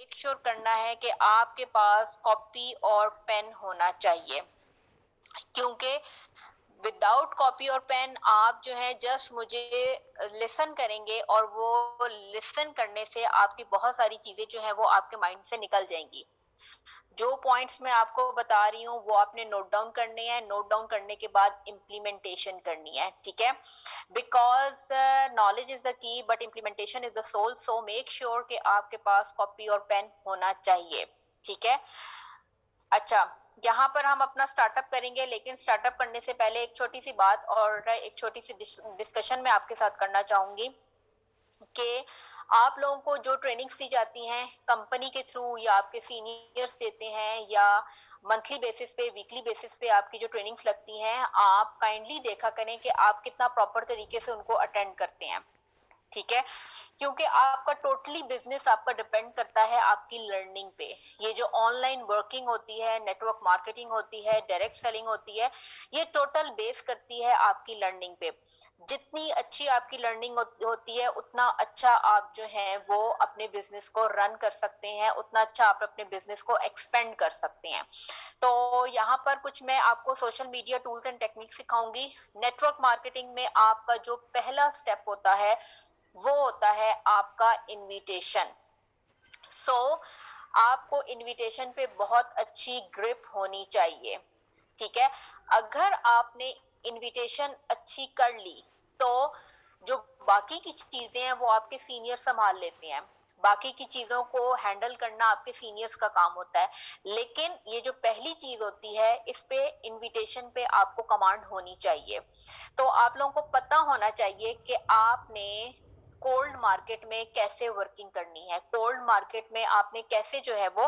Make sure करना है कि आपके पास कॉपी और पेन होना चाहिए, क्योंकि विदाउट कॉपी और पेन आप जो है जस्ट मुझे लिसन करेंगे और वो लिसन करने से आपकी बहुत सारी चीजें जो है वो आपके माइंड से निकल जाएंगी। जो पॉइंट्स मैं आपको बता रही हूँ वो आपने नोट डाउन करने हैं, नोट डाउन करने के बाद इम्प्लीमेंटेशन करनी है, ठीक है। Because knowledge is the key but implementation is the soul, so make sure कि आपके पास कॉपी और पेन होना चाहिए, ठीक है। अच्छा, यहाँ पर हम अपना स्टार्टअप करेंगे, लेकिन स्टार्टअप करने से पहले एक छोटी सी बात और एक छोटी सी डिस्कशन मैं आपके साथ करना चाहूंगी कि आप लोगों को जो ट्रेनिंग्स दी जाती हैं कंपनी के थ्रू या आपके सीनियर्स देते हैं या मंथली बेसिस पे वीकली बेसिस पे आपकी जो ट्रेनिंग्स लगती हैं, आप काइंडली देखा करें कि आप कितना प्रॉपर तरीके से उनको अटेंड करते हैं, ठीक है। क्योंकि आपका टोटली बिजनेस आपका डिपेंड करता है आपकी लर्निंग पे। ये जो ऑनलाइन वर्किंग होती है, नेटवर्क मार्केटिंग होती है, डायरेक्ट सेलिंग होती है, ये टोटल बेस करती है आपकी लर्निंग पे। जितनी अच्छी आपकी लर्निंग होती है उतना अच्छा आप जो है वो अपने बिजनेस को रन कर सकते हैं, उतना अच्छा आप अपने बिजनेस को एक्सपेंड कर सकते हैं। तो यहाँ पर कुछ मैं आपको social media tools and technique सिखाऊंगी। नेटवर्क मार्केटिंग में आपका जो पहला स्टेप होता है वो होता है आपका इनविटेशन। सो आपको इनविटेशन पे बहुत अच्छी ग्रिप होनी चाहिए, ठीक है। अगर आपने इनविटेशन अच्छी कर ली तो जो बाकी की चीजें हैं वो आपके सीनियर संभाल लेते हैं, बाकी की चीजों को हैंडल करना आपके सीनियर्स का काम होता है। लेकिन ये जो पहली चीज होती है इस पे इनविटेशन पे आपको कमांड होनी चाहिए। तो आप लोगों को पता होना चाहिए कि आपने कोल्ड मार्केट में कैसे वर्किंग करनी है, कोल्ड मार्केट में आपने कैसे जो है वो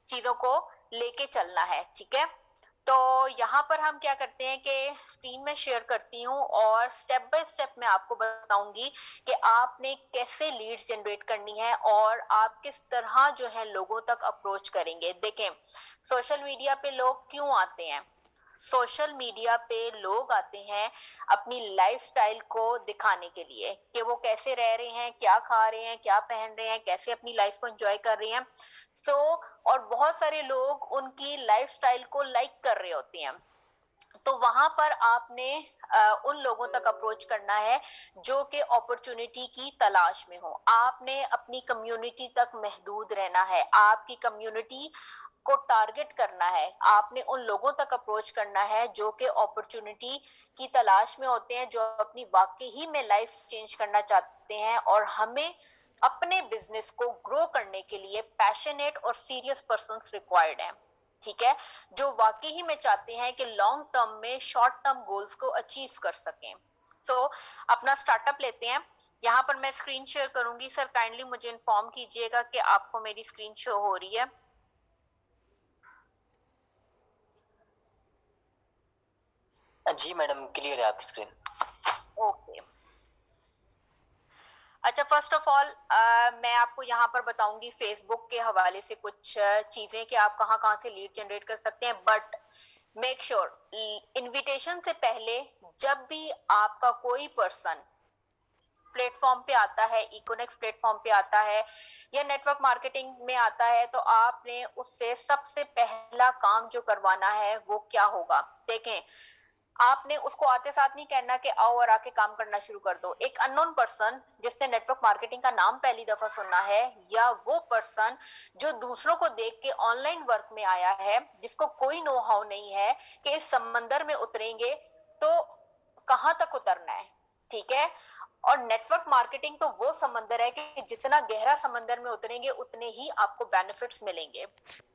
चीजों को लेके चलना है, ठीक है। तो यहाँ पर हम क्या करते हैं कि स्क्रीन में शेयर करती हूँ और स्टेप बाय स्टेप मैं आपको बताऊंगी कि आपने कैसे लीड्स जनरेट करनी है और आप किस तरह जो है लोगों तक अप्रोच करेंगे। देखें, सोशल मीडिया पे लोग क्यों आते हैं? सोशल मीडिया पे लोग आते हैं अपनी लाइफस्टाइल को दिखाने के लिए कि वो कैसे रह रहे हैं, क्या खा रहे हैं, क्या पहन रहे हैं, कैसे अपनी लाइफ को एंजॉय कर रहे हैं। सो और बहुत सारे लोग उनकी लाइफस्टाइल को लाइक कर रहे होते हैं। तो वहां पर आपने उन लोगों तक अप्रोच करना है जो कि अपॉर्चुनिटी की तलाश में हो। आपने अपनी कम्युनिटी तक महदूद रहना है, आपकी कम्युनिटी को टारगेट करना है, आपने उन लोगों तक अप्रोच करना है जो कि अपॉर्चुनिटी की तलाश में होते हैं, जो अपनी वाकई ही में लाइफ चेंज करना चाहते हैं और हमें अपने बिजनेस को ग्रो करने के लिए पैशनेट और सीरियस पर्संस रिक्वायर्ड हैं, ठीक है। जो वाकई ही में चाहते हैं कि लॉन्ग टर्म में शॉर्ट टर्म गोल्स को अचीव कर सकें। तो अपना स्टार्टअप लेते हैं। यहाँ पर मैं स्क्रीन शेयर करूंगी, सर काइंडली मुझे इन्फॉर्म कीजिएगा कि आपको मेरी स्क्रीन शो हो रही है। जी मैडम, क्लियर है आपकी स्क्रीन। ओके। अच्छा, फर्स्ट ऑफ ऑल मैं आपको यहाँ पर बताऊंगी फेसबुक के हवाले से कुछ चीजें कि आप कहाँ कहाँ से लीड जनरेट कर सकते हैं। बट मेक श्योर इनविटेशन से पहले जब भी आपका कोई पर्सन प्लेटफॉर्म पे आता है, इकोनेक्स प्लेटफॉर्म पे आता है या नेटवर्क मार्केटिंग में आता है, तो आपने उससे सबसे पहला काम जो करवाना है वो क्या होगा? देखें, आपने उसको आते साथ नहीं कहना कि आओ और आके काम करना शुरू कर दो। एक अननोन पर्सन जिसने नेटवर्क मार्केटिंग का नाम पहली दफा सुना है या वो पर्सन जो दूसरों को देख के ऑनलाइन वर्क में आया है, जिसको कोई नो हाउ नहीं है कि इस समंदर में उतरेंगे तो कहां तक उतरना है, ठीक है। और नेटवर्क मार्केटिंग तो वो समंदर है कि जितना गहरा समंदर में उतरेंगे उतने ही आपको बेनिफिट्स मिलेंगे,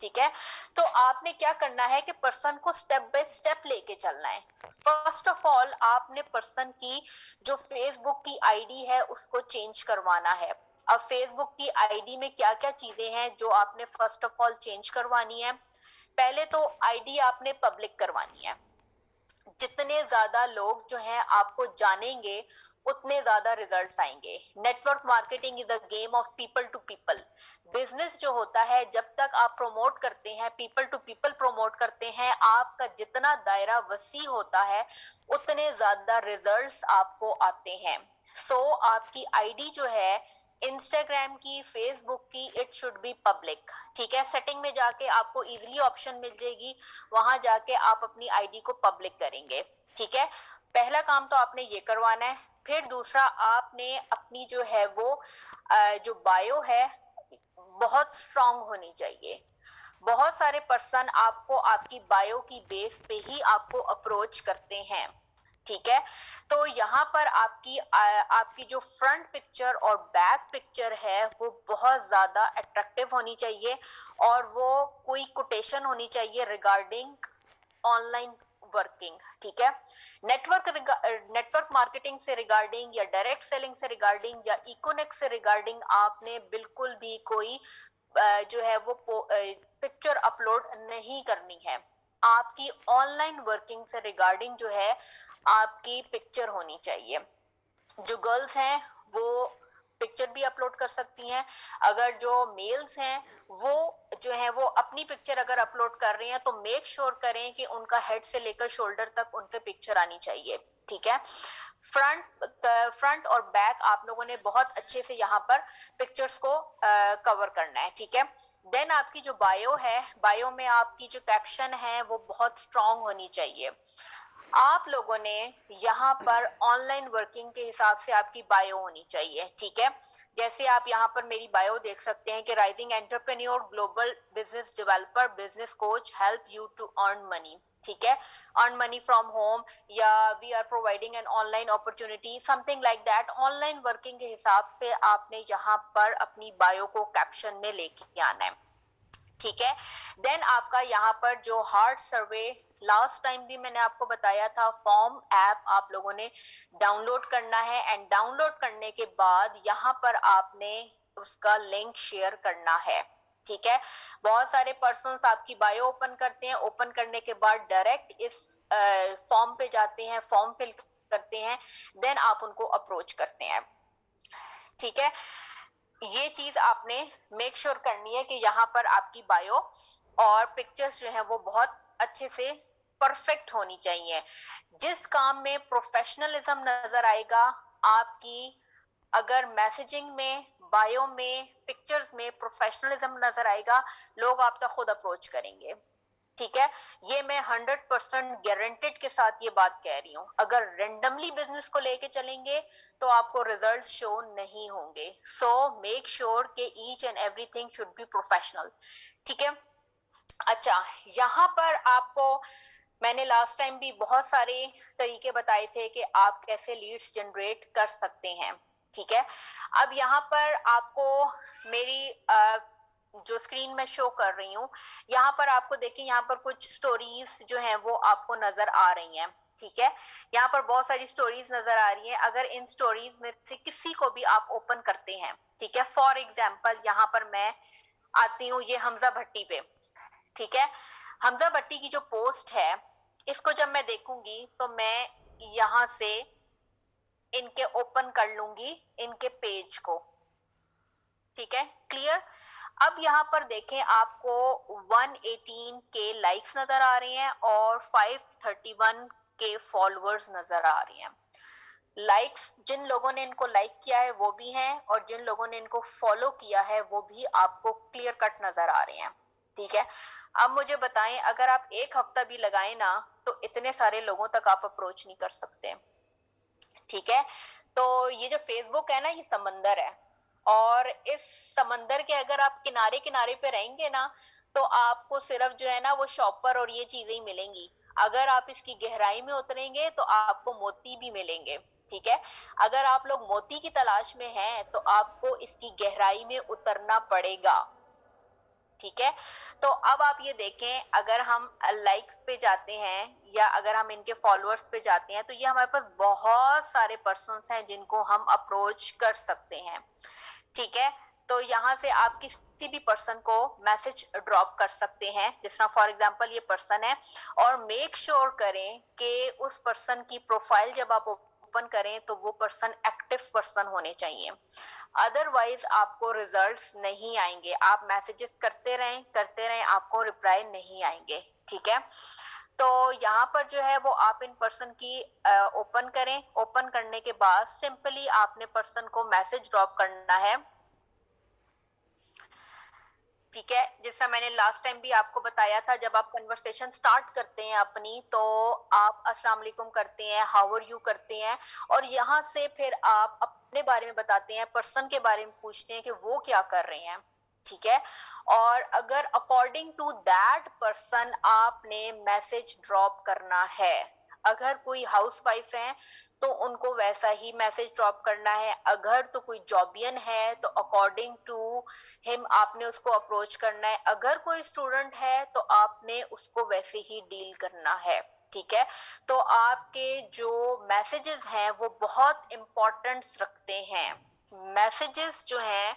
ठीक है। तो आपने क्या करना है कि पर्सन को स्टेप बाय स्टेप लेके चलना है। फर्स्ट ऑफ ऑल आपने पर्सन की जो फेसबुक की आईडी है उसको चेंज करवाना है। अब फेसबुक की आईडी में क्या क्या चीजें हैं जो आपने फर्स्ट ऑफ ऑल चेंज करवानी है? पहले तो आईडी आपने पब्लिक करवानी है। जितने ज्यादा लोग जो हैं आपको जानेंगे उतने ज्यादा रिजल्ट्स आएंगे। Network marketing is a game of people to people. Business जो होता है जब तक आप प्रमोट करते हैं, पीपल टू पीपल प्रमोट करते हैं, आपका जितना दायरा वसी होता है उतने ज्यादा रिजल्ट्स आपको आते हैं। सो आपकी आईडी जो है इंस्टाग्राम की, फेसबुक की, इट शुड बी पब्लिक। ठीक है, सेटिंग में जाके आपको इजीली ऑप्शन मिल जाएगी, वहां जाके आप अपनी आईडी को पब्लिक करेंगे। ठीक है, पहला काम तो आपने ये करवाना है। फिर दूसरा, आपने अपनी जो है वो जो बायो है बहुत स्ट्रांग होनी चाहिए। बहुत सारे पर्सन आपको आपकी बायो की बेस पे ही आपको अप्रोच करते हैं। ठीक है, तो यहाँ पर आपकी जो फ्रंट पिक्चर और बैक पिक्चर है वो बहुत ज्यादा अट्रैक्टिव होनी चाहिए, और वो कोई कोटेशन होनी चाहिए रिगार्डिंग ऑनलाइन वर्किंग। ठीक है, नेटवर्क मार्केटिंग से रिगार्डिंग या डायरेक्ट सेलिंग से रिगार्डिंग या इकोनेक्ट से रिगार्डिंग आपने बिल्कुल भी कोई जो है वो पिक्चर अपलोड नहीं करनी है। आपकी ऑनलाइन वर्किंग से रिगार्डिंग जो है आपकी पिक्चर होनी चाहिए। जो गर्ल्स हैं वो पिक्चर भी अपलोड कर सकती हैं। अगर जो मेल्स हैं वो जो है वो अपनी पिक्चर अगर अपलोड कर रहे हैं तो मेक श्योर करें कि उनका हेड से लेकर शोल्डर तक उनके पिक्चर आनी चाहिए। ठीक है, फ्रंट और बैक आप लोगों ने बहुत अच्छे से यहाँ पर पिक्चर्स को कवर करना है। ठीक है, देन आपकी जो बायो है, बायो में आपकी जो कैप्शन है वो बहुत स्ट्रांग होनी चाहिए। आप लोगों ने यहाँ पर ऑनलाइन वर्किंग के हिसाब से आपकी बायो होनी चाहिए। ठीक है, जैसे आप यहाँ पर मेरी बायो देख सकते हैं कि rising entrepreneur, global business developer, business coach, help you to earn money. ठीक है, अर्न मनी फ्रॉम होम, या we are providing an online opportunity, something like that. Online working के हिसाब से आपने यहाँ पर अपनी बायो को कैप्शन में लेके आना है। ठीक है, देन आपका यहाँ पर जो हार्ट सर्वे, लास्ट टाइम भी मैंने आपको बताया था, फॉर्म ऐप आप लोगों ने डाउनलोड करना है, एंड डाउनलोड करने के बाद यहाँ पर आपने उसका लिंक शेयर करना है। ठीक है, बहुत सारे पर्सन्स आपकी बायो ओपन करते हैं, ओपन करने के बाद डायरेक्ट इस फॉर्म पे जाते हैं, फॉर्म फिल करते हैं, देन आप उनको अप्रोच करते हैं। ठीक है, ये चीज आपने मेक श्योर करनी है कि यहाँ पर आपकी बायो और पिक्चर्स जो है वो बहुत अच्छे से परफेक्ट होनी चाहिए। जिस काम में प्रोफेशनलिज्म नजर आएगा आपकी, अगर मैसेजिंग में, बायो में, पिक्चर्स में प्रोफेशनलिज्म नजर आएगा, लोग आप तक खुद अप्रोच करेंगे। ठीक है, ये मैं 100% गारंटेड के साथ ये बात कह रही हूँ। अगर रेंडमली बिजनेस को लेके चलेंगे तो आपको रिजल्ट शो नहीं होंगे। सो मेक श्योर कि each and everything should be professional. ठीक है, अच्छा, यहाँ पर आपको मैंने लास्ट टाइम भी बहुत सारे तरीके बताए थे कि आप कैसे लीड्स जनरेट कर सकते हैं। ठीक है, अब यहाँ पर आपको मेरी जो स्क्रीन में शो कर रही हूँ, यहाँ पर आपको देखिए, यहाँ पर कुछ स्टोरीज जो हैं वो आपको नजर आ रही हैं। ठीक है, यहाँ पर बहुत सारी स्टोरीज नजर आ रही हैं। अगर इन स्टोरीज में से किसी को भी आप ओपन करते हैं, ठीक है, फॉर एग्जाम्पल यहाँ पर मैं आती हूँ ये हमजा भट्टी पे। ठीक है, हमजा भट्टी की जो पोस्ट है, इसको जब मैं देखूंगी तो मैं यहाँ से इनके ओपन कर लूंगी इनके पेज को। ठीक है, क्लियर। अब यहाँ पर देखें, आपको 118 के लाइक्स नजर आ रहे हैं और 531 के फॉलोअर्स नजर आ रही हैं। लाइक्स, जिन लोगों ने इनको लाइक किया है वो भी हैं, और जिन लोगों ने इनको फॉलो किया है वो भी आपको क्लियर कट नजर आ रहे हैं। ठीक है, अब मुझे बताएं, अगर आप एक हफ्ता भी लगाएं ना तो इतने सारे लोगों तक आप अप्रोच नहीं कर सकते। ठीक है, तो ये जो फेसबुक है ना, ये समंदर है, और इस समंदर के अगर आप किनारे किनारे पे रहेंगे ना तो आपको सिर्फ जो है ना वो शॉपर और ये चीजें ही मिलेंगी। अगर आप इसकी गहराई में उतरेंगे तो आपको मोती भी मिलेंगे। ठीक है, अगर आप लोग मोती की तलाश में हैं तो आपको इसकी गहराई में उतरना पड़ेगा। ठीक है, तो अब आप ये देखें, अगर हम लाइक्स पे जाते हैं या अगर हम इनके फॉलोअर्स पे जाते हैं तो ये हमारे पास बहुत सारे पर्सन्स हैं जिनको हम अप्रोच कर सकते हैं। ठीक है, तो यहाँ से आप किसी भी पर्सन को मैसेज ड्रॉप कर सकते हैं, जिस तरह फॉर एग्जांपल ये पर्सन है, और मेक श्योर करें कि उस पर्सन की प्रोफाइल जब आप ओपन करें तो वो पर्सन एक्टिव पर्सन होने चाहिए, अदरवाइज आपको रिजल्ट्स नहीं आएंगे। आप मैसेजेस करते रहें आपको रिप्लाई नहीं आएंगे। ठीक है, तो यहाँ पर जो है वो आप इन पर्सन की ओपन करें। ओपन करने के बाद सिंपली आपने पर्सन को मैसेज ड्रॉप करना है ठीक है। जैसा मैंने लास्ट टाइम भी आपको बताया था, जब आप कन्वर्सेशन स्टार्ट करते हैं अपनी, तो आप अस्सलाम वालेकुम करते हैं, हाउ आर यू करते हैं, और यहाँ से फिर आप अपने बारे में बताते हैं, पर्सन के बारे में पूछते हैं कि वो क्या कर रहे हैं। ठीक है। और अगर अकॉर्डिंग टू दैट पर्सन आपने मैसेज ड्रॉप करना है। अगर कोई हाउसवाइफ है तो उनको वैसा ही मैसेज ड्रॉप करना है। अगर तो कोई जॉबियन है तो अकॉर्डिंग टू हिम आपने उसको अप्रोच करना है। अगर कोई स्टूडेंट है तो आपने उसको वैसे ही डील करना है। ठीक है। तो आपके जो मैसेजेस हैं वो बहुत इंपॉर्टेंस रखते हैं। मैसेजेस जो हैं,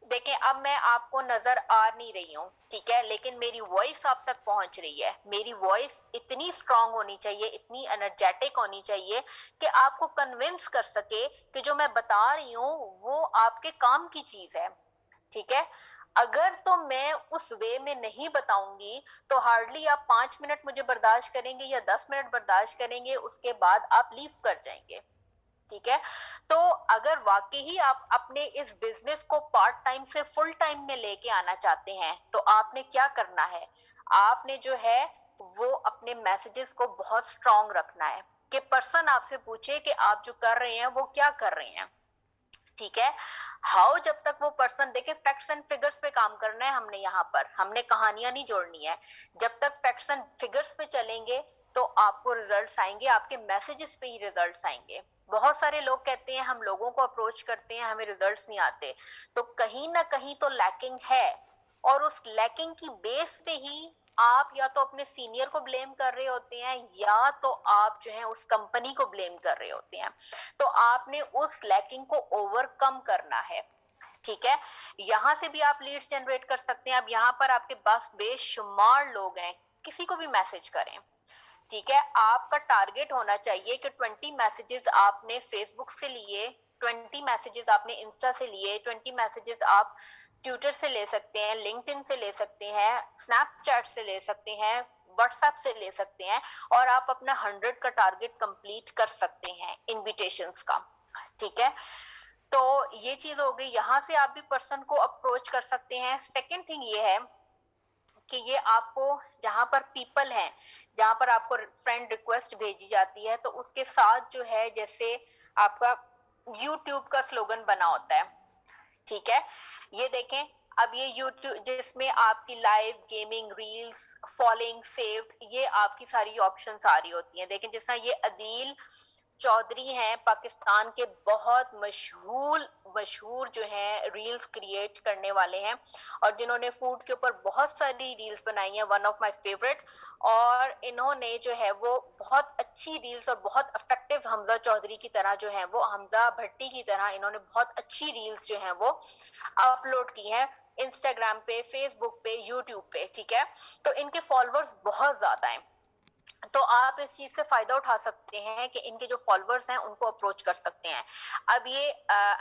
देखें, अब मैं आपको नजर आ नहीं रही हूँ, ठीक है, लेकिन मेरी वॉइस आप तक पहुंच रही है। मेरी वॉइस इतनी स्ट्रांग होनी चाहिए, इतनी एनर्जेटिक होनी चाहिए कि आपको कन्विंस कर सके कि जो मैं बता रही हूँ वो आपके काम की चीज है। ठीक है। अगर तो मैं उस वे में नहीं बताऊंगी तो हार्डली आप 5 मिनट मुझे बर्दाश्त करेंगे या 10 मिनट बर्दाश्त करेंगे, उसके बाद आप लीव कर जाएंगे। ठीक है। तो अगर वाकई ही आप अपने इस बिजनेस को पार्ट टाइम से फुल टाइम में लेके आना चाहते हैं तो आपने क्या करना है, आपने जो है वो अपने मैसेजेस को बहुत स्ट्रांग रखना है कि पर्सन आपसे पूछे कि आप जो कर रहे हैं वो क्या कर रहे हैं। ठीक है। हाउ, जब तक वो पर्सन देखे, फैक्ट्स एंड फिगर्स पे काम करना है हमने, यहाँ पर हमने कहानियां नहीं जोड़नी है। जब तक फैक्ट्स एंड फिगर्स पे चलेंगे तो आपको रिजल्ट्स आएंगे, आपके मैसेजेस पे ही रिजल्ट्स आएंगे। बहुत सारे लोग कहते हैं हम लोगों को अप्रोच करते हैं हमें रिजल्ट्स नहीं आते, तो कहीं ना कहीं तो लैकिंग है। और उस लैकिंग की बेस पे ही आप या तो अपने सीनियर को ब्लेम कर रहे होते हैं या तो आप जो है उस कंपनी को ब्लेम कर रहे होते हैं। तो आपने उस लैकिंग को ओवरकम करना है। ठीक है। यहां से भी आप लीड्स जनरेट कर सकते हैं। अब यहाँ पर आपके पास बेशुमार लोग हैं, किसी को भी मैसेज करें। ठीक है। आपका टारगेट होना चाहिए कि 20 मैसेजेस आपने फेसबुक से लिए, 20 मैसेजेस आपने इंस्टा से लिए, 20 मैसेजेस आप ट्विटर से ले सकते हैं, लिंक्डइन से ले सकते हैं, स्नैपचैट से ले सकते हैं, व्हाट्सएप से ले सकते हैं, और आप अपना 100 का टारगेट कंप्लीट कर सकते हैं इनविटेशंस का। ठीक है। तो ये चीज हो गई, यहां से आप भी पर्सन को अप्रोच कर सकते हैं। सेकेंड थिंग ये है कि ये आपको, जहां पर पीपल हैं, जहां पर आपको फ्रेंड रिक्वेस्ट भेजी जाती है, तो उसके साथ जो है, जैसे आपका यूट्यूब का स्लोगन बना होता है। ठीक है। ये देखें, अब ये यूट्यूब जिसमें आपकी live gaming reels following saved, ये आपकी सारी ऑप्शंस आ रही होती हैं। देखें, जिस तरह ये अदील चौधरी हैं, पाकिस्तान के बहुत मशहूर मशहूर जो हैं रील्स क्रिएट करने वाले हैं, और जिन्होंने फूड के ऊपर बहुत सारी रील्स बनाई हैं, वन ऑफ माय फेवरेट। और इन्होंने जो है वो बहुत अच्छी रील्स और बहुत इफेक्टिव, हमजा चौधरी की तरह जो है वो, हमजा भट्टी की तरह इन्होंने बहुत अच्छी रील्स जो है वो अपलोड की हैं इंस्टाग्राम पे, फेसबुक पे, यूट्यूब पे। ठीक है। तो इनके फॉलोअर्स बहुत ज्यादा हैं। तो आप इस चीज से फायदा उठा सकते हैं कि इनके जो फॉलोअर्स हैं उनको अप्रोच कर सकते हैं। अब ये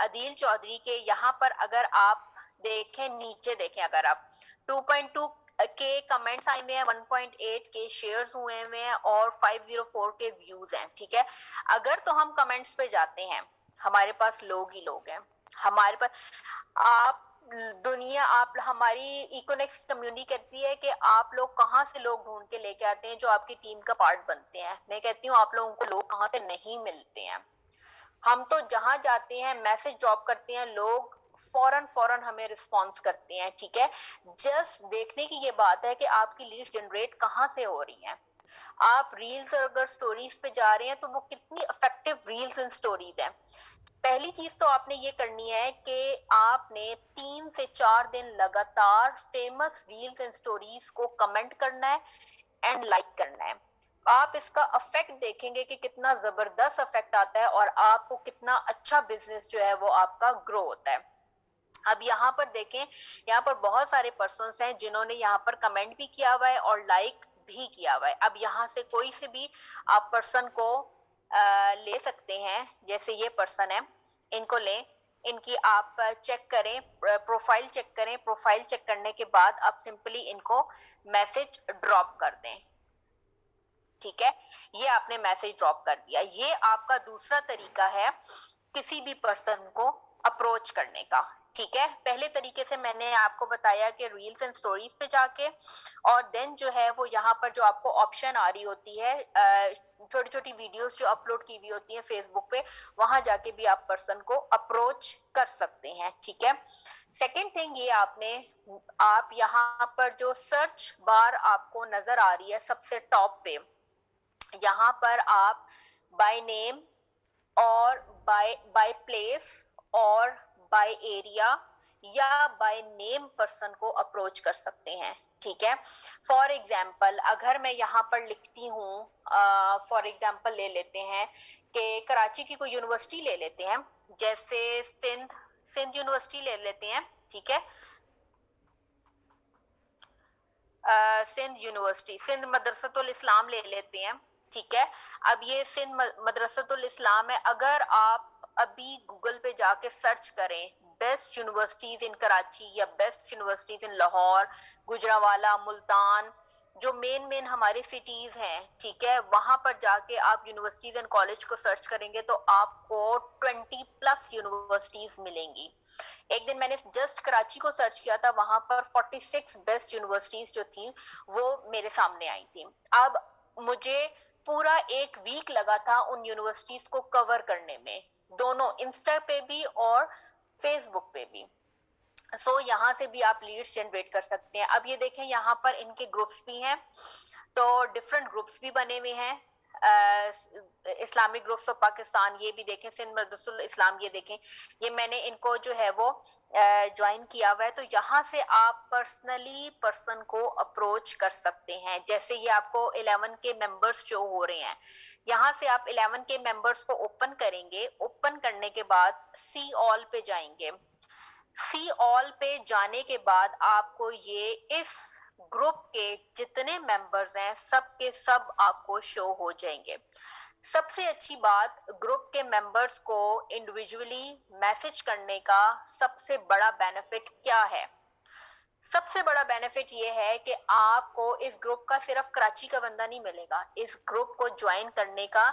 अदील चौधरी के यहाँ पर अगर आप देखें, नीचे देखें, अगर आप 2.2 के कमेंट्स आए हुए हैं, 1.8 के शेयर्स हुए हैं और 504 के व्यूज हैं। ठीक है। अगर तो हम कमेंट्स पे जाते हैं, हमारे पास लोग ही लोग हैं, हमारे पास, आप दुनिया, आप हमारी इकोनेक्स कम्युनिटी कहती है कि आप लोग कहाँ से लोग ढूंढ के लेके आते हैं जो आपकी टीम का पार्ट बनते हैं। मैं कहती हूँ आप लोगों को लोग कहाँ से नहीं मिलते हैं। हम तो जहां जाते हैं मैसेज ड्रॉप करते हैं, लोग फौरन फौरन हमें रिस्पॉन्स करते हैं। ठीक है। जस्ट देखने की ये बात है कि आपकी लीड जनरेट कहाँ से हो रही है। आप रील्स और अगर स्टोरीज पे जा रहे हैं तो वो कितनी इफेक्टिव रील्स एंड स्टोरीज हैं। पहली चीज तो आपने ये करनी है कि आपने 3 से 4 दिन लगातार फेमस रील्स एंड स्टोरीज को कमेंट करना है एंड लाइक करना है। आप इसका इफेक्ट देखेंगे कि कितना जबरदस्त इफेक्ट आता है और आपको कितना अच्छा बिजनेस जो है वो आपका ग्रो होता है। अब यहाँ पर देखें, यहाँ पर बहुत सारे पर्सन्स हैं जिन्होंने यहाँ पर कमेंट भी किया हुआ है और लाइक भी किया हुआ है। अब यहाँ से कोई से भी आप पर्सन को ले सकते हैं। जैसे ये पर्सन है, इनको लें, इनकी आप चेक करें, प्रोफाइल चेक करें। प्रोफाइल चेक करने के बाद आप सिंपली इनको मैसेज ड्रॉप कर दें। ठीक है। ये आपने मैसेज ड्रॉप कर दिया। ये आपका दूसरा तरीका है किसी भी पर्सन को अप्रोच करने का। ठीक है, पहले तरीके से मैंने आपको बताया कि रील्स एंड स्टोरीज पे जाके, और देन जो है वो यहाँ पर जो आपको ऑप्शन आ रही होती है छोटी छोटी वीडियोस जो अपलोड की हुई होती हैं फेसबुक पे, वहां जाके भी आप पर्सन को अप्रोच कर सकते हैं। ठीक है, सेकेंड थिंग ये आप यहाँ पर जो सर्च बार आपको नजर आ रही है सबसे टॉप पे, यहाँ पर आप बाय नेम और बाय प्लेस और बाय एरिया या बाय नेम पर्सन को अप्रोच कर सकते हैं। ठीक है, फॉर एग्जाम्पल अगर मैं यहाँ पर लिखती हूँ, फॉर एग्जाम्पल ले लेते हैं कि कराची की कोई यूनिवर्सिटी ले लेते हैं, जैसे सिंध यूनिवर्सिटी ले लेते हैं। ठीक है, सिंध यूनिवर्सिटी, सिंध मदरसतुल इस्लाम ले लेते हैं। ठीक है, अब ये सिंध मदरसतुल इस्लाम है। अगर आप अभी गूगल पे जाके सर्च करें बेस्ट यूनिवर्सिटीज इन कराची या best universities in Lahore, Gujranwala, Multan, जो मेन हमारे सिटीज हैं, ठीक है, वहां पर जाके आप यूनिवर्सिटीज एंड कॉलेज को सर्च करेंगे तो आपको 20+ यूनिवर्सिटीज मिलेंगी। एक दिन मैंने जस्ट कराची को सर्च किया था, वहां पर 46 बेस्ट यूनिवर्सिटीज जो थी वो मेरे सामने आई थी। अब मुझे पूरा एक वीक लगा था उन यूनिवर्सिटीज को कवर करने में, दोनों इंस्टा पे भी और फेसबुक पे भी। यहाँ से भी आप लीड्स जनरेट कर सकते हैं। अब ये देखें, यहाँ पर इनके ग्रुप्स भी हैं, तो डिफरेंट ग्रुप्स भी बने हुए हैं। इस्लामिक ग्रुप्स ऑफ पाकिस्तान, ये भी देखें, सिंध मदरसतुल इस्लाम, ये देखें, ये मैंने इनको जो है वो ज्वाइन किया हुआ है। तो यहाँ से आप पर्सनली पर्सन को अप्रोच कर सकते हैं। जैसे ये आपको 11 के मेंबर्स जो हो रहे हैं, यहाँ से आप 11 के मेंबर्स को ओपन करेंगे। ओपन करने के बाद सी ऑल पे जाएंगे। सी ऑल पे जाने के बाद आपको ये इस ग्रुप के जितने मेंबर्स हैं सब के सब आपको शो हो जाएंगे। सबसे अच्छी बात, ग्रुप के मेंबर्स को इंडिविजुअली मैसेज करने का सबसे बड़ा बेनिफिट क्या है? सबसे बड़ा बेनिफिट ये है कि आपको इस ग्रुप का सिर्फ कराची का बंदा नहीं मिलेगा, इस ग्रुप को ज्वाइन करने का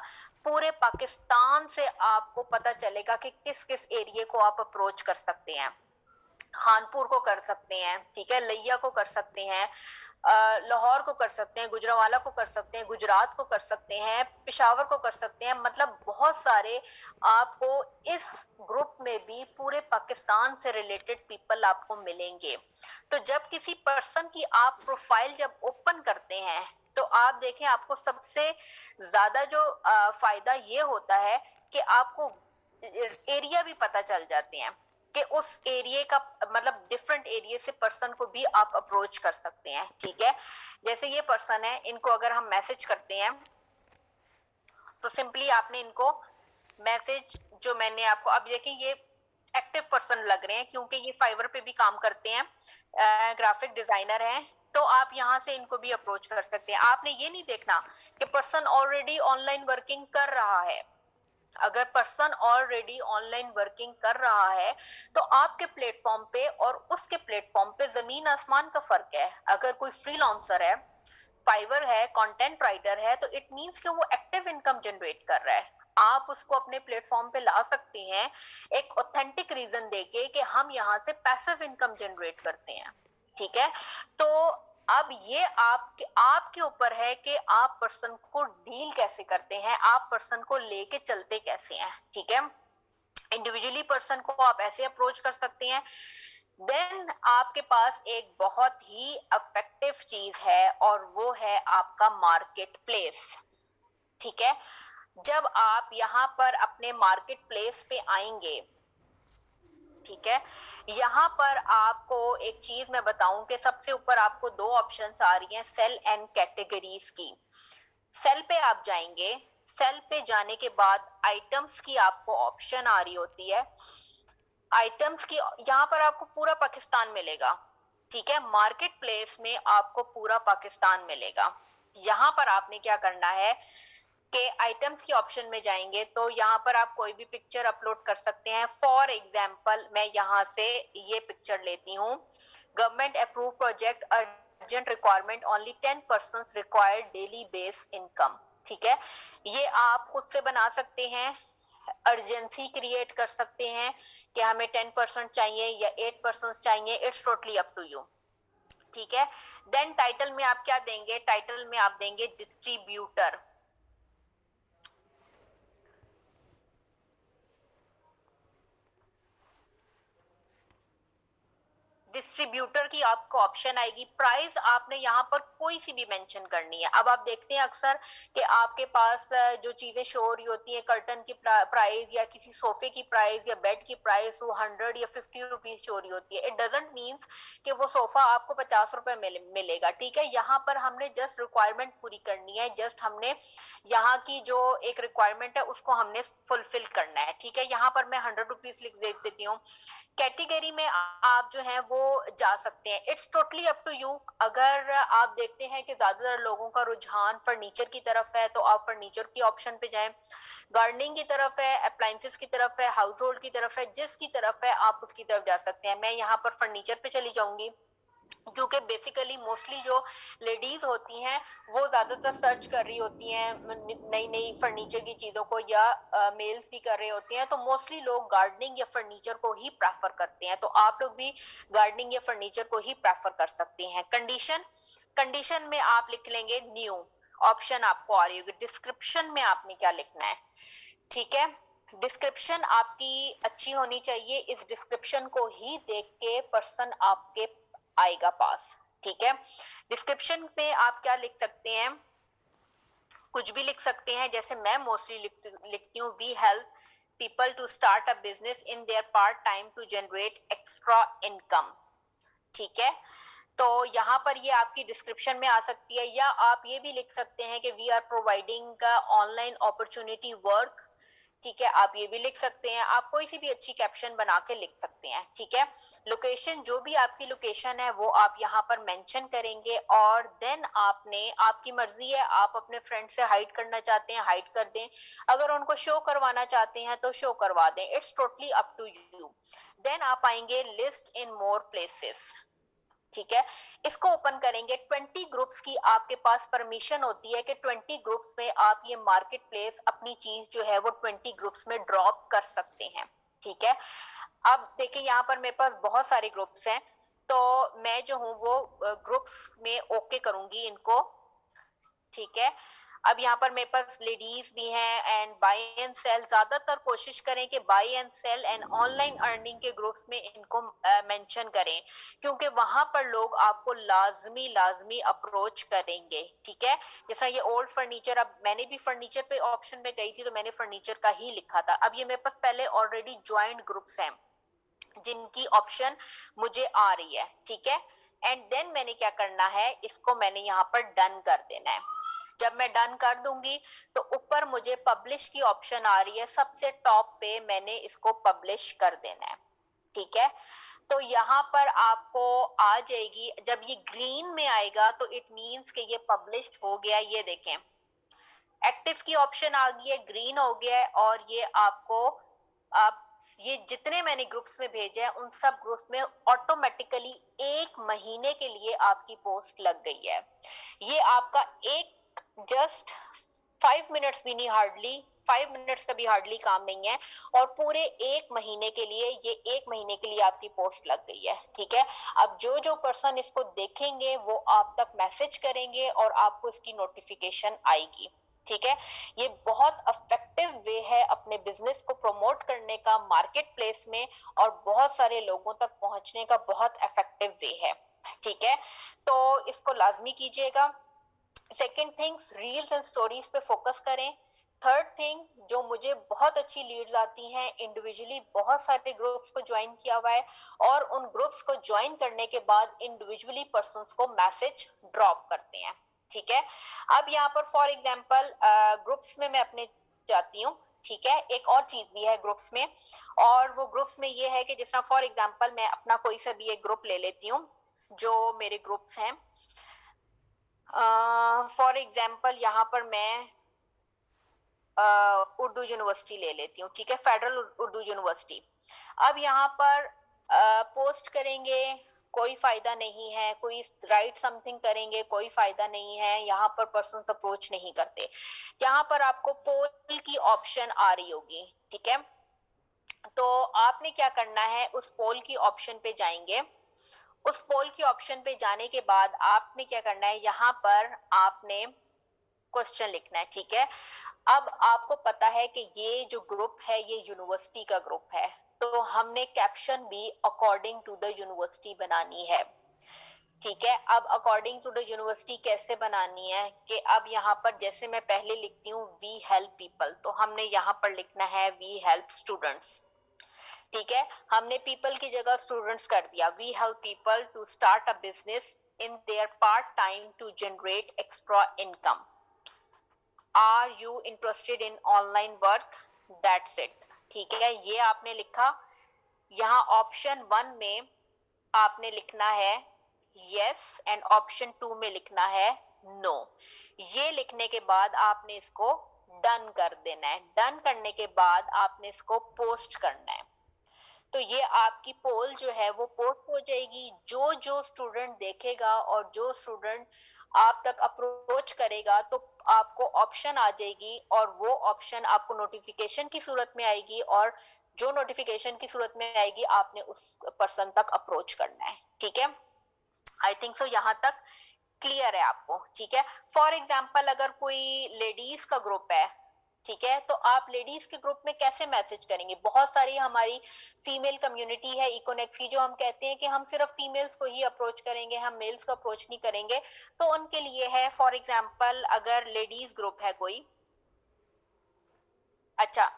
पूरे पाकिस्तान से आपको पता चलेगा कि किस किस एरिया को आप अप्रोच कर सकते हैं। खानपुर को कर सकते हैं, ठीक है, लिया को कर सकते हैं, लाहौर को कर सकते हैं, गुजरावाला को कर सकते हैं, गुजरात को कर सकते हैं, पेशावर को कर सकते हैं। मतलब बहुत सारे आपको इस ग्रुप में भी पूरे पाकिस्तान से रिलेटेड पीपल आपको मिलेंगे। तो जब किसी पर्सन की आप प्रोफाइल जब ओपन करते हैं तो आप देखें, आपको सबसे ज्यादा जो फायदा ये होता है कि आपको एरिया भी पता चल जाते हैं कि उस एरिया का मतलब डिफरेंट एरिया से पर्सन को भी आप अप्रोच कर सकते हैं। ठीक है, जैसे ये पर्सन है, इनको अगर हम मैसेज करते हैं तो सिंपली आपने इनको मैसेज, जो मैंने आपको, अब देखें ये एक्टिव पर्सन लग रहे हैं क्योंकि ये फाइवर पे भी काम करते हैं, ग्राफिक डिजाइनर हैं, तो आप यहाँ से इनको भी अप्रोच कर सकते हैं। आपने ये नहीं देखना कि पर्सन ऑलरेडी ऑनलाइन वर्किंग कर रहा है। अगर पर्सन ऑलरेडी ऑनलाइन वर्किंग कर रहा है तो आपके प्लेटफॉर्म पे और उसके प्लेटफॉर्म पे जमीन आसमान का फर्क है। अगर कोई फ्रीलांसर है, फाइवर है, कंटेंट राइटर है, तो इट मींस कि वो एक्टिव इनकम जनरेट कर रहा है। आप उसको अपने प्लेटफॉर्म पे ला सकते हैं एक ऑथेंटिक रीजन देके कि हम यहाँ से पैसिव इनकम जनरेट करते हैं। ठीक है, तो अब ये आपके ऊपर है कि आप पर्सन को डील कैसे करते हैं, आप पर्सन को लेके चलते कैसे हैं। ठीक है, इंडिविजुअली पर्सन को आप ऐसे अप्रोच कर सकते हैं। देन आपके पास एक बहुत ही इफेक्टिव चीज है और वो है आपका मार्केट प्लेस। ठीक है, जब आप यहाँ पर अपने मार्केट प्लेस पे आएंगे, ठीक है, यहाँ पर आपको एक चीज मैं बताऊं कि सबसे ऊपर आपको दो ऑप्शंस आ रही हैं सेल एंड कैटेगरीज की। सेल पे आप जाएंगे, सेल पे जाने के बाद आइटम्स की आपको ऑप्शन आ रही होती है। आइटम्स की यहाँ पर आपको पूरा पाकिस्तान मिलेगा। ठीक है, मार्केट प्लेस में आपको पूरा पाकिस्तान मिलेगा। यहाँ पर आपने क्या करना है कि आइटम्स की ऑप्शन में जाएंगे तो यहाँ पर आप कोई भी पिक्चर अपलोड कर सकते हैं। फॉर एग्जाम्पल मैं यहाँ से ये पिक्चर लेती हूँ, government approve project, urgent requirement, only 10 persons required daily base income. ठीक है, ये आप खुद से बना सकते हैं, अर्जेंसी क्रिएट कर सकते हैं कि हमें 10% चाहिए या 8% चाहिए, it's totally up to you. ठीक है। देन टाइटल में आप क्या देंगे, टाइटल में आप देंगे डिस्ट्रीब्यूटर। डिस्ट्रीब्यूटर की आपको ऑप्शन आएगी। प्राइस आपने यहाँ पर कोई सी भी मेंशन करनी है। अब आप देखते हैं अक्सर कि आपके पास जो चीजें शो हो रही होती है, कर्टन की प्राइस या किसी सोफे की प्राइस या बेड की प्राइस, वो 100 या 50 रुपीज शो हो रही होती है। इट डजंट मीन्स कि वो सोफा आपको 50 रुपए मिलेगा। ठीक है, यहाँ पर हमने जस्ट रिक्वायरमेंट पूरी करनी है, जस्ट हमने यहाँ की जो एक रिक्वायरमेंट है उसको हमने फुलफिल करना है। ठीक है, यहाँ पर मैं 100 रुपीज लिख देती हूँ। कैटेगरी में आप जो है वो जा सकते हैं, it's totally up to you. अगर आप देखते हैं कि ज्यादातर लोगों का रुझान फर्नीचर की तरफ है तो आप फर्नीचर की ऑप्शन पे जाएं, गार्डनिंग की तरफ है, अप्लायंसेस की तरफ है, हाउस होल्ड की तरफ है, जिसकी तरफ है आप उसकी तरफ जा सकते हैं। मैं यहाँ पर फर्नीचर पे चली जाऊंगी क्योंकि बेसिकली मोस्टली जो लेडीज होती हैं वो ज्यादातर सर्च कर रही होती हैं नई नई फर्नीचर की चीजों को, या मेल्स भी कर रहे होते हैं, तो मोस्टली लोग गार्डनिंग या फर्नीचर को ही प्रेफर करते हैं। तो आप लोग भी गार्डनिंग या फर्नीचर को ही प्रेफर कर सकते हैं। कंडीशन, कंडीशन में आप लिख लेंगे न्यू, ऑप्शन आपको आ रही होगी। डिस्क्रिप्शन में आपने क्या लिखना है, ठीक है, डिस्क्रिप्शन आपकी अच्छी होनी चाहिए। इस डिस्क्रिप्शन को ही देख के पर्सन आपके आएगा पास। ठीक है, डिस्क्रिप्शन में आप क्या लिख सकते हैं, कुछ भी लिख सकते हैं। जैसे मैं मोस्टली लिखती हूँ, we help people to start a business in their part time to generate extra income. ठीक है, तो यहाँ पर ये आपकी डिस्क्रिप्शन में आ सकती है। या आप ये भी लिख सकते हैं कि we are providing online opportunity work. ठीक है, आप ये भी लिख सकते हैं। आप कोई सी भी अच्छी कैप्शन बना के लिख सकते हैं। ठीक है, लोकेशन, जो भी आपकी लोकेशन है वो आप यहाँ पर मेंशन करेंगे, और देन आपने, आपकी मर्जी है, आप अपने फ्रेंड से हाइड करना चाहते हैं हाइड कर दें, अगर उनको शो करवाना चाहते हैं तो शो करवा दें, it's totally up to you. Then आप आएंगे लिस्ट इन मोर प्लेसेस। ठीक है, इसको ओपन करेंगे। 20 ग्रुप्स की आपके पास परमिशन होती है कि 20 ग्रुप्स में आप ये मार्केट प्लेस अपनी चीज जो है वो 20 ग्रुप्स में ड्रॉप कर सकते हैं। ठीक है, अब देखिए यहाँ पर मेरे पास बहुत सारे ग्रुप्स हैं, तो मैं जो हूँ वो ग्रुप्स में ओके करूंगी इनको। ठीक है, अब यहाँ पर मेरे पास लेडीज भी हैं एंड बाय एंड सेल, ज्यादातर कोशिश करें कि buy and sell and online earning के ग्रुप्स में इनको मेंशन करें, क्योंकि वहां पर लोग आपको लाजमी लाजमी अप्रोच करेंगे। ठीक है, जैसा ये ओल्ड फर्नीचर, अब मैंने भी फर्नीचर पे ऑप्शन में गई थी तो मैंने फर्नीचर का ही लिखा था। अब ये मेरे पास पहले ऑलरेडी ज्वाइंट ग्रुप्स हैं जिनकी ऑप्शन मुझे आ रही है। ठीक है, एंड देन मैंने क्या करना है, इसको मैंने यहाँ पर डन कर देना है। जब मैं डन कर दूंगी तो ऊपर मुझे पब्लिश की ऑप्शन आ रही है, सबसे टॉप पे मैंने इसको पब्लिश कर देना है। ठीक है, तो यहाँ पर आपको आ जाएगी, जब ये ग्रीन में आएगा तो इट मींस कि ये पब्लिश हो गया। ये देखें, एक्टिव की ऑप्शन आ गई है, ग्रीन हो गया है, और ये आपको, आप ये जितने मैंने ग्रुप्स में भेजे हैं उन सब ग्रुप्स में ऑटोमेटिकली 1 महीने के लिए आपकी पोस्ट लग गई है। ये आपका एक जस्ट 5 मिनट्स भी नहीं, हार्डली 5 मिनट्स का भी हार्डली काम नहीं है, और पूरे 1 महीने के लिए, ये 1 महीने के लिए आपकी पोस्ट लग गई है। ठीक है, अब जो जो पर्सन इसको देखेंगे वो आप तक मैसेज करेंगे और आपको इसकी नोटिफिकेशन आएगी। ठीक है, ये बहुत इफेक्टिव वे है अपने बिजनेस को प्रमोट करने का मार्केट प्लेस में, और बहुत सारे लोगों तक पहुंचने का बहुत इफेक्टिव वे है। ठीक है, तो इसको लाजमी कीजिएगा। Second thing, reels and stories पे फोकस करें। थर्ड थिंग, जो मुझे बहुत अच्छी लीड्स आती हैं, इंडिविजुअली बहुत सारे ग्रुप्स को ज्वाइन किया हुआ है, और उन ग्रुप्स को ज्वाइन करने के बाद इंडिविजुअली पर्संस को मैसेज ड्रॉप करते हैं। ठीक है, अब यहाँ पर फॉर एग्जांपल ग्रुप्स में मैं अपने जाती हूँ। ठीक है, एक और चीज भी है ग्रुप्स में, और वो ग्रुप्स में ये है कि जिस तरह फॉर एग्जांपल मैं अपना कोई सा भी एक ग्रुप ले लेती हूँ, जो मेरे ग्रुप्स हैं। फॉर एग्जाम्पल यहाँ पर मैं उर्दू यूनिवर्सिटी ले लेती हूँ। ठीक है, फेडरल उर्दू यूनिवर्सिटी। अब यहाँ पर पोस्ट करेंगे, कोई फायदा नहीं है, कोई राइट समथिंग करेंगे कोई फायदा नहीं है, यहाँ पर पर्सन अप्रोच नहीं करते। यहाँ पर आपको पोल की ऑप्शन आ रही होगी, ठीक है। तो आपने क्या करना है, उस पोल की ऑप्शन पे जाएंगे। उस पोल की ऑप्शन पे जाने के बाद आपने क्या करना है, यहाँ पर आपने क्वेश्चन लिखना है, ठीक है। अब आपको पता है कि ये जो ग्रुप है ये यूनिवर्सिटी का ग्रुप है, तो हमने कैप्शन भी अकॉर्डिंग टू द यूनिवर्सिटी बनानी है, ठीक है। अब अकॉर्डिंग टू द यूनिवर्सिटी कैसे बनानी है कि अब यहाँ पर जैसे मैं पहले लिखती हूँ वी हेल्प पीपल, तो हमने यहाँ पर लिखना है वी हेल्प स्टूडेंट्स, ठीक है। हमने पीपल की जगह स्टूडेंट्स कर दिया। We help people to start a business in their part time to generate extra income. Are you interested in online work, that's it, ठीक है। ये आपने लिखा। यहाँ ऑप्शन 1 में आपने लिखना है यस एंड ऑप्शन 2 में लिखना है नो। ये लिखने के बाद आपने इसको डन कर देना है। डन करने के बाद आपने इसको पोस्ट करना है। तो ये आपकी पोल जो है वो पोस्ट हो जाएगी। जो जो स्टूडेंट देखेगा और जो स्टूडेंट आप तक अप्रोच करेगा तो आपको ऑप्शन आ जाएगी, और वो ऑप्शन आपको नोटिफिकेशन की सूरत में आएगी, और जो नोटिफिकेशन की सूरत में आएगी आपने उस पर्सन तक अप्रोच करना है, ठीक है। आई थिंक सो यहाँ तक क्लियर है आपको, ठीक है। फॉर एग्जाम्पल अगर कोई लेडीज का ग्रुप है, ठीक है, तो आप लेडीज के ग्रुप में कैसे मैसेज करेंगे। बहुत सारी हमारी फीमेल कम्युनिटी है इकोनेक्सी, जो हम कहते हैं कि हम सिर्फ फीमेल्स को ही अप्रोच करेंगे, हम मेल्स को अप्रोच नहीं करेंगे। तो उनके लिए है, फॉर एग्जाम्पल अगर लेडीज ग्रुप है कोई, अच्छा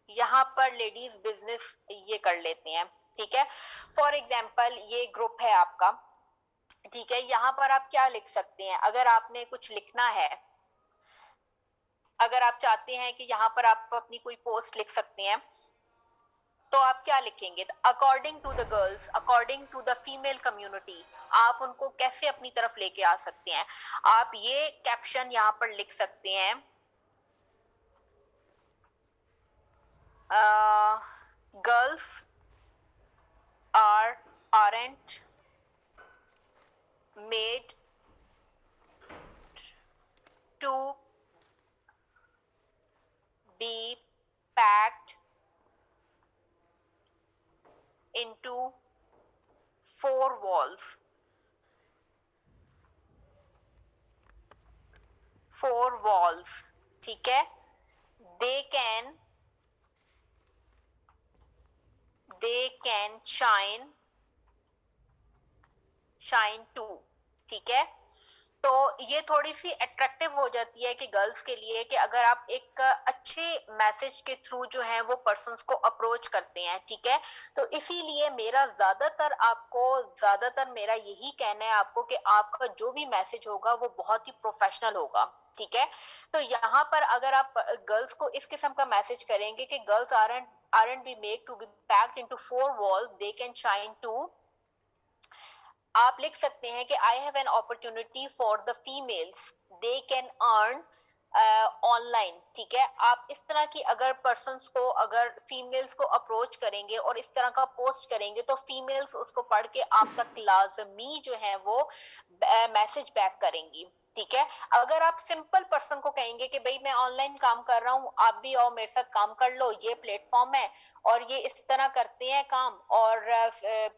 यहाँ पर लेडीज बिजनेस ये कर लेते हैं, ठीक है। फॉर एग्जाम्पल ये ग्रुप है आपका, ठीक है। यहाँ पर आप क्या लिख सकते हैं, अगर आपने कुछ लिखना है, अगर आप चाहते हैं कि यहाँ पर आप अपनी कोई पोस्ट लिख सकते हैं, तो आप क्या लिखेंगे, according to the girls, according to the female community, आप उनको कैसे अपनी तरफ लेके आ सकते हैं। आप ये कैप्शन यहाँ पर लिख सकते हैं, girls aren't made to be packed into four walls, ठीक है। they can shine too, ठीक है। तो ये थोड़ी सी अट्रैक्टिव हो जाती है कि गर्ल्स के लिए, कि अगर आप एक अच्छे मैसेज के थ्रू जो है वो पर्सन्स को अप्रोच करते हैं, ठीक है। तो इसीलिए ज्यादातर मेरा यही कहना है आपको कि आपका जो भी मैसेज होगा वो बहुत ही प्रोफेशनल होगा, ठीक है। तो यहाँ पर अगर आप गर्ल्स को इस किस्म का मैसेज करेंगे कि girls aren't be made to be packed into four walls, they can shine too, आप लिख सकते हैं कि I have an opportunity for the females, they can earn online, ठीक है। आप इस तरह की अगर पर्सन्स को, अगर फीमेल्स को अप्रोच करेंगे और इस तरह का पोस्ट करेंगे तो फीमेल्स उसको पढ़ के आप तक लाजमी जो है वो मैसेज बैक करेंगी, ठीक है। अगर आप सिंपल पर्सन को कहेंगे कि भाई मैं ऑनलाइन काम कर रहा हूँ, आप भी आओ मेरे साथ काम कर लो, ये प्लेटफॉर्म है और ये इस तरह करते हैं काम और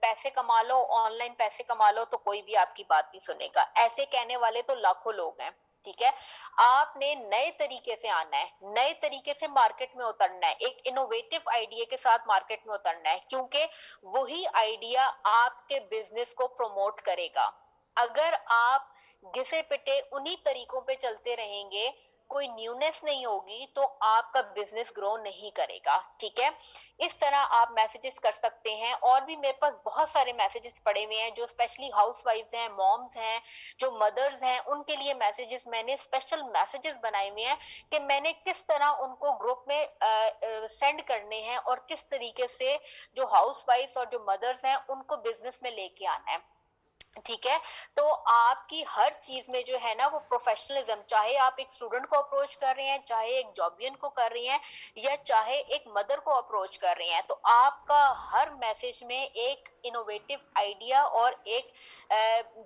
पैसे कमा लो, ऑनलाइन पैसे कमा लो, तो कोई भी आपकी बात नहीं सुनेगा। ऐसे कहने वाले तो लाखों लोग हैं, ठीक है। आपने नए तरीके से आना है, नए तरीके से मार्केट में उतरना है, एक इनोवेटिव आइडिया के साथ मार्केट में उतरना है, क्योंकि वही आइडिया आपके बिजनेस को प्रमोट करेगा। अगर आप घिसे पिटे उन्हीं तरीकों पे चलते रहेंगे, कोई न्यूनेस नहीं होगी, तो आपका बिजनेस ग्रो नहीं करेगा, ठीक है। इस तरह आप मैसेजेस कर सकते हैं। और भी मेरे पास बहुत सारे मैसेजेस पड़े हुए हैं जो स्पेशली हाउसवाइफ्स हैं, मॉम्स हैं, जो मदर्स हैं, उनके लिए मैसेजेस, मैंने स्पेशल मैसेजेस बनाए हुए हैं कि मैंने किस तरह उनको ग्रुप में सेंड करने हैं और किस तरीके से जो हाउसवाइफ्स और जो मदर्स हैं उनको बिजनेस में लेके आना है। ठीक है। तो आपकी हर चीज में जो है ना वो प्रोफेशनलिज्म, चाहे आप एक स्टूडेंट को अप्रोच कर रहे हैं, चाहे एक जॉबियन को कर रही हैं, या चाहे एक मदर को अप्रोच कर रहे हैं, तो आपका हर मैसेज में एक इनोवेटिव आइडिया और एक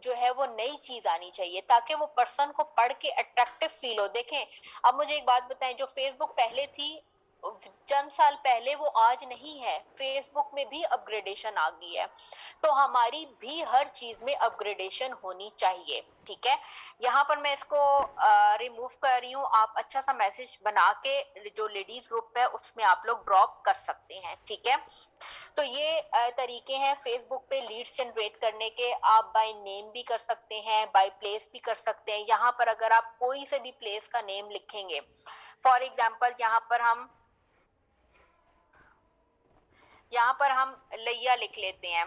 जो है वो नई चीज आनी चाहिए, ताकि वो पर्सन को पढ़ के अट्रैक्टिव फील हो। देखें, अब मुझे एक बात बताएं, जो फेसबुक पहले थी चंद साल पहले वो आज नहीं है, फेसबुक में भी अपग्रेडेशन आ गई है, तो हमारी भी हर चीज में अपग्रेडेशन होनी चाहिए। ठीक है, यहाँ पर मैं इसको रिमूव कर रही हूँ, आप अच्छा सा मैसेज बना के जो लेडीज ग्रुप है उसमें आप लोग ड्रॉप कर सकते हैं। ठीक है, तो ये तरीके हैं फेसबुक पे लीड्स जनरेट करने के। आप बाय नेम भी कर सकते हैं, बाय प्लेस भी कर सकते हैं। यहाँ पर अगर आप कोई से भी प्लेस का नेम लिखेंगे, फॉर एग्जाम्पल यहाँ पर हम लैया लिख लेते हैं।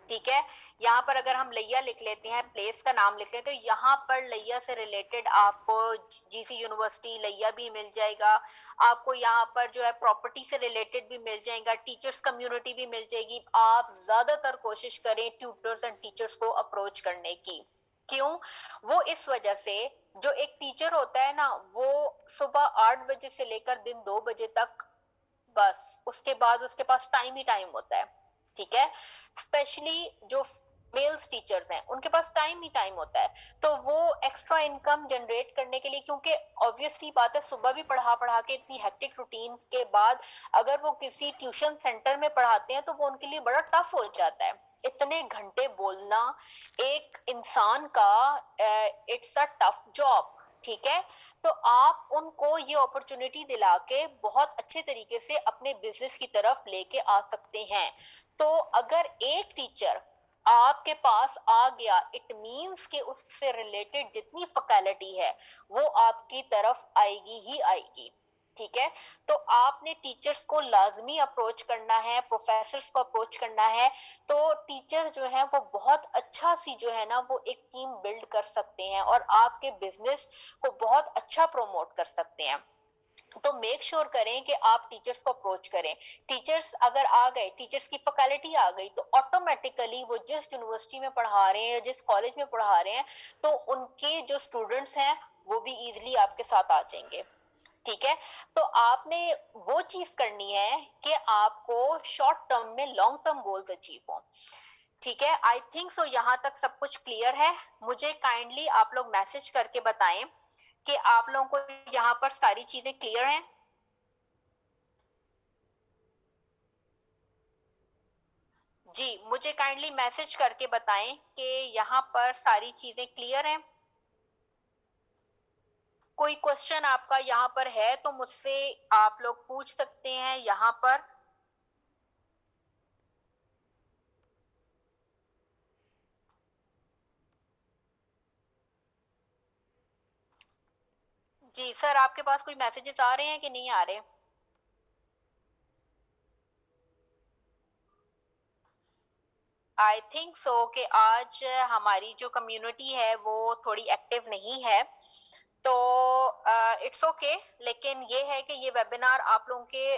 ठीक है, यहाँ पर अगर हम लैया लिख लेते हैं, प्लेस का नाम लिख लेते हैं, तो यहाँ पर लैया से रिलेटेड आपको जीसी यूनिवर्सिटी लैया भी मिल जाएगा, आपको यहाँ पर जो है प्रॉपर्टी से रिलेटेड भी मिल जाएगा, टीचर्स कम्युनिटी भी मिल जाएगी। आप ज्यादातर कोशिश करें ट्यूटर्स एंड टीचर्स को अप्रोच करने की। क्यों? वो इस वजह से, जो एक टीचर होता है ना, वो सुबह 8 बजे से लेकर दिन 2 बजे तक, बस उसके बाद उसके पास टाइम ही टाइम होता है। ठीक है, स्पेशली जो मेल्स टीचर्स हैं उनके पास टाइम ही टाइम होता है, तो वो एक्स्ट्रा इनकम जनरेट करने के लिए, क्योंकि ऑब्वियसली बात है सुबह भी पढ़ा पढ़ा के इतनी हेक्टिक रूटीन के बाद अगर वो किसी ट्यूशन सेंटर में पढ़ाते हैं तो वो उनके लिए बड़ा टफ हो जाता है। इतने घंटे बोलना एक इंसान का, इट्स अ टफ जॉब। ठीक है, तो आप उनको ये अपॉर्चुनिटी दिला के बहुत अच्छे तरीके से अपने बिजनेस की तरफ लेके आ सकते हैं। तो अगर एक टीचर आपके पास आ गया, इट मींस कि उससे रिलेटेड जितनी फैकल्टी है वो आपकी तरफ आएगी ही आएगी। ठीक है, तो आपने टीचर्स को लाजमी अप्रोच करना है, प्रोफेसर्स को अप्रोच करना है। तो टीचर जो है वो बहुत अच्छा सी जो है ना वो एक टीम बिल्ड कर सकते हैं और आपके बिजनेस को बहुत अच्छा प्रमोट कर सकते हैं। तो मेक श्योर करें कि आप टीचर्स को अप्रोच करें। टीचर्स अगर आ गए, टीचर्स की फैकल्टी आ गई, तो ऑटोमेटिकली वो जिस यूनिवर्सिटी में पढ़ा रहे हैं, जिस कॉलेज में पढ़ा रहे हैं, तो उनके जो स्टूडेंट्स हैं वो भी इजीली आपके साथ आ जाएंगे। ठीक है, तो आपने वो चीज करनी है कि आपको शॉर्ट टर्म में लॉन्ग टर्म गोल्स अचीव हो। ठीक है, आई थिंक सो यहाँ तक सब कुछ क्लियर है। मुझे काइंडली आप लोग मैसेज करके बताएं कि आप लोगों को यहाँ पर सारी चीजें क्लियर हैं। जी, मुझे काइंडली मैसेज करके बताएं कि यहाँ पर सारी चीजें क्लियर हैं। कोई क्वेश्चन आपका यहाँ पर है तो मुझसे आप लोग पूछ सकते हैं यहाँ पर। जी सर, आपके पास कोई मैसेजेस आ रहे हैं कि नहीं आ रहे? आई थिंक सो कि आज हमारी जो कम्युनिटी है वो थोड़ी एक्टिव नहीं है, तो इट्स ओके लेकिन ये है कि ये वेबिनार आप लोगों के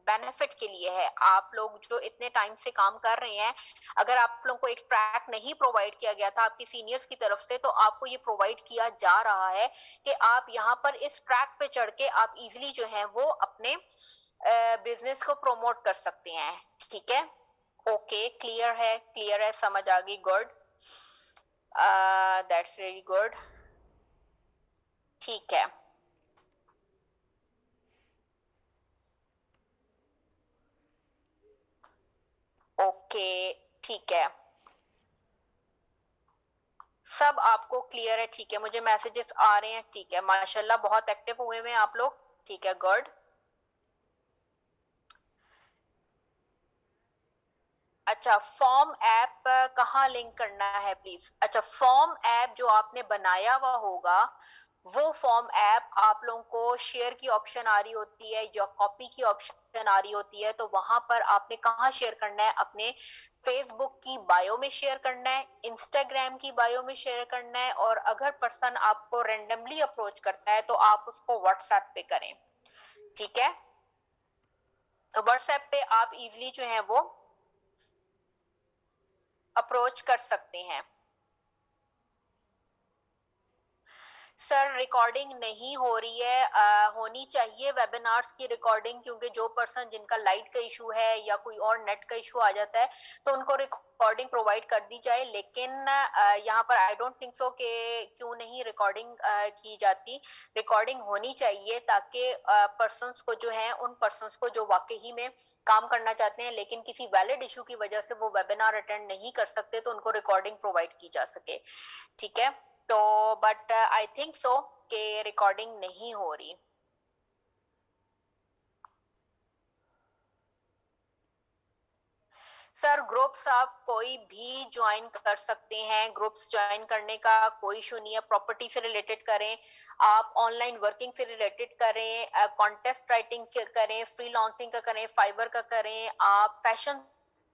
बेनिफिट के लिए है। आप लोग जो इतने टाइम से काम कर रहे हैं, अगर आप लोगों को एक ट्रैक नहीं प्रोवाइड किया गया था आपकी सीनियर्स की तरफ से, तो आपको ये प्रोवाइड किया जा रहा है कि आप यहाँ पर इस ट्रैक पे चढ़ के आप इजिली जो है वो अपने बिजनेस को प्रमोट कर सकते हैं। ठीक है, ओके, क्लियर है, समझ आ गई, गुड, दैट्स वेरी गुड। ठीक है, ओके, ठीक है, सब आपको क्लियर है। ठीक है, मुझे मैसेजेस आ रहे हैं। ठीक है, माशाल्लाह बहुत एक्टिव हुए हैं आप लोग। ठीक है, गुड। अच्छा, फॉर्म ऐप कहाँ लिंक करना है प्लीज? अच्छा, फॉर्म ऐप जो आपने बनाया हुआ होगा, वो फॉर्म ऐप आप लोगों को शेयर की ऑप्शन आ रही होती है या कॉपी की ऑप्शन आ रही होती है, तो वहां पर आपने कहाँ शेयर करना है? अपने फेसबुक की बायो में शेयर करना है, इंस्टाग्राम की बायो में शेयर करना है, और अगर पर्सन आपको रेंडमली अप्रोच करता है तो आप उसको व्हाट्सएप पे करें। ठीक है, तो व्हाट्सएप पे आप इजिली जो है वो अप्रोच कर सकते हैं। सर रिकॉर्डिंग नहीं हो रही है, होनी चाहिए वेबिनार्स की रिकॉर्डिंग, क्योंकि जो पर्सन जिनका लाइट का इशू है या कोई और नेट का इशू आ जाता है तो उनको रिकॉर्डिंग प्रोवाइड कर दी जाए। लेकिन यहाँ पर आई डोंट थिंक सो कि क्यों नहीं रिकॉर्डिंग की जाती। रिकॉर्डिंग होनी चाहिए ताकि पर्सन्स को जो है, उन पर्सन्स को जो वाकई में काम करना चाहते हैं लेकिन किसी वैलिड इशू की वजह से वो वेबिनार अटेंड नहीं कर सकते, तो उनको रिकॉर्डिंग प्रोवाइड की जा सके। ठीक है, तो बट आई थिंक सो कि रिकॉर्डिंग नहीं हो रही। सर ग्रुप्स आप कोई भी ज्वाइन कर सकते हैं, ग्रुप्स ज्वाइन करने का कोई इशू नहीं है। प्रॉपर्टी से रिलेटेड करें, आप ऑनलाइन वर्किंग से रिलेटेड करें, कॉन्टेस्ट राइटिंग करें, फ्रीलांसिंग का करें, फाइबर का करें, आप फैशन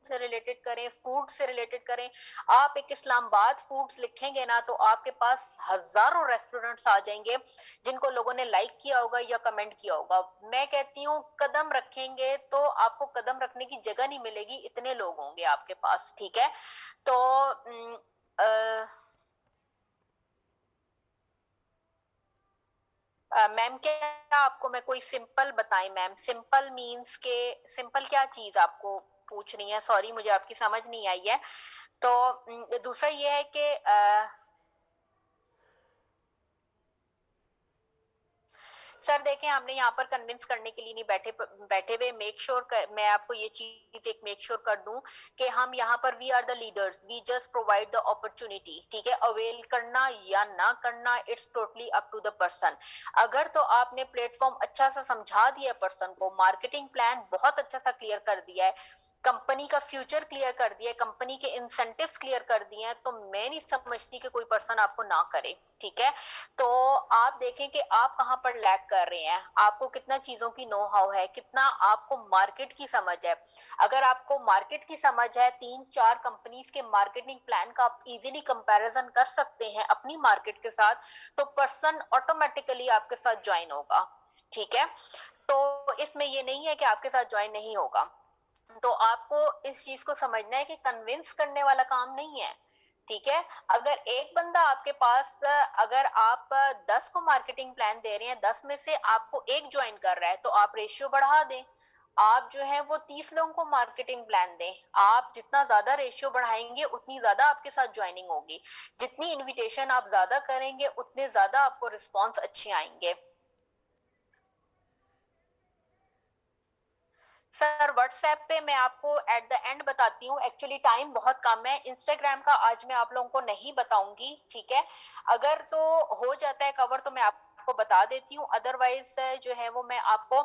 से रिलेटेड करें, फूड से रिलेटेड करें। आप एक इस्लामाबाद फूड्स लिखेंगे ना तो आपके पास हजारों रेस्टोरेंट्स आ जाएंगे जिनको लोगों ने लाइक किया होगा या कमेंट किया होगा। मैं कहती हूँ कदम रखेंगे तो आपको कदम रखने की जगह नहीं मिलेगी, इतने लोग होंगे आपके पास। ठीक है, तो मैम क्या आपको मैं कोई सिंपल बताएं? मैम सिंपल मींस के सिंपल क्या चीज आपको पूछ रही है? सॉरी मुझे आपकी समझ नहीं आई है। तो दूसरा ये है कि सर देखें, हमने यहाँ पर कन्विंस करने के लिए नहीं बैठे हुए। मेक श्योर मैं आपको ये चीज एक मेक श्योर कर दूं कि हम यहाँ पर we are the leaders, we just provide the opportunity. ठीक है, अवेल करना या ना करना it's totally up to the person. अगर तो आपने प्लेटफॉर्म अच्छा सा समझा दिया है पर्सन को, मार्केटिंग प्लान बहुत अच्छा सा क्लियर कर दिया है, कंपनी का फ्यूचर क्लियर कर दिया है, कंपनी के इंसेंटिव्स क्लियर कर दिए हैं, तो मैं नहीं समझती कि कोई पर्सन आपको ना करे। ठीक है, तो आप देखें कि आप कहां पर लैग कर रहे हैं, आपको कितना चीजों की नो हाउ है, कितना आपको मार्केट की समझ है। अगर आपको मार्केट की समझ है, 3-4 कंपनीज के मार्केटिंग प्लान का आप इजीली कंपैरिजन कर सकते हैं अपनी मार्केट के साथ, तो पर्सन ऑटोमेटिकली आपके साथ ज्वाइन होगा। ठीक है, तो इसमें ये नहीं है कि आपके साथ ज्वाइन नहीं होगा। तो आपको इस चीज को समझना है कि कन्विंस करने वाला काम नहीं है। ठीक है, अगर एक बंदा आपके पास, अगर आप 10 को मार्केटिंग प्लान दे रहे हैं, 10 में से आपको एक ज्वाइन कर रहा है, तो आप रेशियो बढ़ा दें। आप जो है वो 30 लोगों को मार्केटिंग प्लान दें। आप जितना ज्यादा रेशियो बढ़ाएंगे उतनी ज्यादा आपके साथ ज्वाइनिंग होगी। जितनी इनविटेशन आप ज्यादा करेंगे उतने ज्यादा आपको रिस्पॉन्स अच्छे आएंगे। सर व्हाट्सएप पे मैं आपको एट द एंड बताती हूँ, एक्चुअली टाइम बहुत कम है। इंस्टाग्राम का आज मैं आप लोगों को नहीं बताऊंगी। ठीक है, अगर तो हो जाता है कवर तो मैं आपको बता देती हूँ, अदरवाइज जो है वो मैं आपको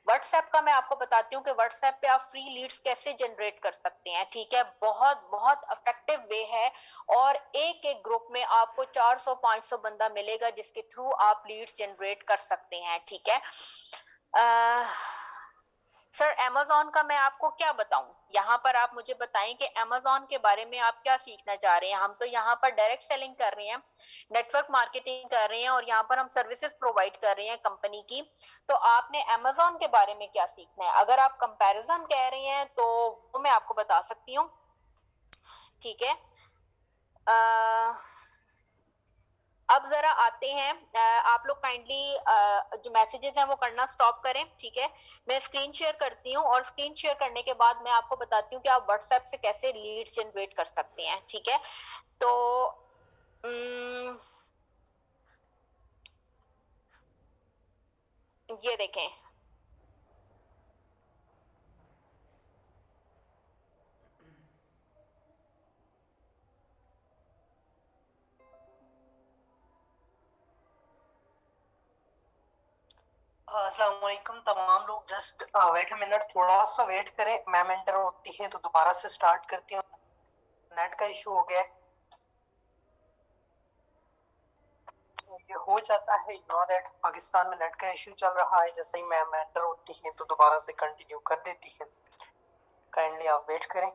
व्हाट्सएप का मैं आपको बताती हूँ कि व्हाट्सएप पे आप फ्री लीड्स कैसे जनरेट कर सकते हैं। ठीक है, बहुत बहुत इफेक्टिव वे है, और एक एक ग्रुप में आपको 400-500 बंदा मिलेगा जिसके थ्रू आप लीड्स जनरेट कर सकते हैं। ठीक है, सर अमेजोन का मैं आपको क्या बताऊं? यहाँ पर आप मुझे बताएं कि अमेजोन के बारे में आप क्या सीखना चाह रहे हैं। हम तो यहाँ पर डायरेक्ट सेलिंग कर रहे हैं, नेटवर्क मार्केटिंग कर रहे हैं, और यहाँ पर हम सर्विसेज प्रोवाइड कर रहे हैं कंपनी की। तो आपने अमेजोन के बारे में क्या सीखना है? अगर आप कंपैरिजन कह रहे हैं तो वो मैं आपको बता सकती हूँ। ठीक है, अब जरा आते हैं, आप लोग काइंडली जो मैसेजेस हैं वो करना स्टॉप करें। ठीक है, मैं स्क्रीन शेयर करती हूँ, और स्क्रीन शेयर करने के बाद मैं आपको बताती हूँ कि आप व्हाट्सएप से कैसे लीड्स जनरेट कर सकते हैं। ठीक है, तो ये देखें, अस्सलाम वालेकुम तमाम लोग, जस्ट वेट अ मिनट, थोड़ा सा वेट करें। मैम एंटर होती है तो दोबारा से स्टार्ट करती हूँ। नेट का इशू हो गया है, ये हो जाता है। यू नो दैट पाकिस्तान में नेट का इशू चल रहा है। जैसे ही मैम एंटर होती है तो दोबारा से कंटिन्यू कर देती है। काइंडली आप वेट करें।